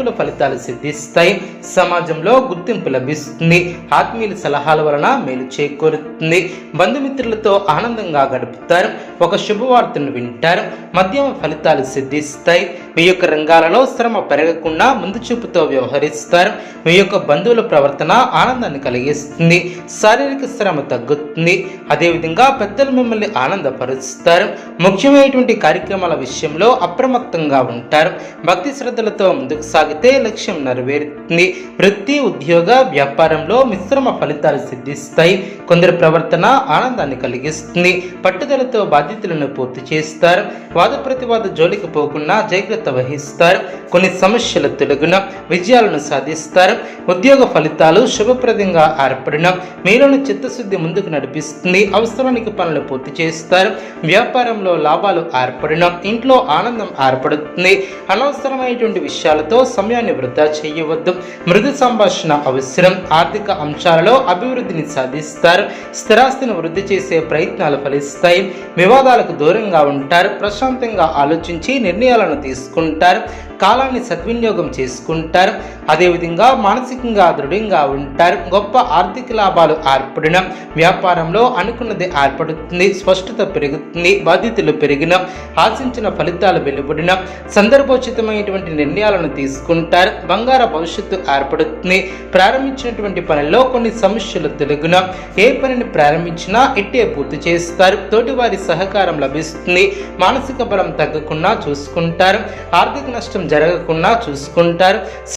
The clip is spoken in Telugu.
సానుకూల ఫలితాలు సిద్ధిస్తాయి. సమాజంలో గుర్తింపు లభిస్తుంది. ఆత్మీయుల సలహాల వలన మేలు చేకూరుతుంది. బంధుమిత్రులతో ఆనందంగా గడుపుతారు. ఒక శుభవార్తను వింటారు. మధ్యమ ఫలితాలు సిద్ధిస్తాయి. మీ యొక్క రంగాలలో శ్రమ పెరగకుండా ముందు చూపుతో వ్యవహరిస్తారు. మీ యొక్క బంధువుల ప్రవర్తన ఆనందాన్ని కలిగిస్తుంది. శారీరక శ్రమ తగ్గుతుంది. అదేవిధంగా పెద్దలు మిమ్మల్ని ఆనందపరుస్తారు. ముఖ్యమైనటువంటి కార్యక్రమాల విషయంలో అప్రమత్తంగా ఉంటారు. భక్తి శ్రద్ధలతో ముందుకు సాగితే లక్ష్యం నెరవేరుతుంది. వృత్తి, ఉద్యోగ, వ్యాపారంలో మిశ్రమ ఫలితాలు సిద్ధిస్తాయి. కొందరి ప్రవర్తన ఆనందాన్ని కలిగిస్తుంది. పట్టుదలతో బాధ్యతలను పూర్తి చేస్తారు. వాద ప్రతివాద జోలికి పోకుండా జాగ్రత్త వహిస్తారు. కొన్ని సమస్యల తొలగున విజయాలను సాధిస్తారు. ఉద్యోగ ఫలితాలు శుభప్రదంగా ఏర్పడిన మీలోని చిత్తశుద్ధి ముందుకు నడిపిస్తుంది. అవసరానికి పనులు పూర్తి చేస్తారు. వ్యాపారంలో లాభాలు ఏర్పడిన ఇంట్లో ఆనందం ఏర్పడుతుంది. అనవసరమైనటువంటి విషయాలతో సమయాన్ని వృధా చేయవద్దు. మృదు సంభాషణ అవసరం. ఆర్థిక అంశాలలో అభివృద్ధిని సాధిస్తారు. స్థిరాస్తిని వృద్ధి చేసే ప్రయత్నాలు ఫలిస్తాయి. వివాదాలకు దూరంగా ఉంటారు. ప్రశాంతంగా ఆలోచించి నిర్ణయాలను తీసుకుంటారు. కాలాన్ని సద్వినియోగం చేసుకుంటారు. అదేవిధంగా మానసికంగా దృఢంగా ఉంటారు. గొప్ప ఆర్థిక లాభాలు ఏర్పడిన వ్యాపారంలో అనుకున్నది ఏర్పడుతుంది. స్పష్టత పెరుగుతుంది. బాధ్యతలు పెరిగిన ఆశించిన ఫలితాలు వెలువడిన సందర్భోచితమైనటువంటి నిర్ణయాలను తీసుకుంటారు. బంగార భవిష్యత్తు ఏర్పడుతుంది. ప్రారంభించినటువంటి పనిలో కొన్ని సమస్యలు తొలగున ఏ పనిని ప్రారంభించినా ఇట్టే పూర్తి చేస్తారు. తోటివారి సహకారం లభిస్తుంది. మానసిక బలం తగ్గకుండా చూసుకుంటారు. ఆర్థిక నష్టం జరగకుండా చూసుకుంటారు.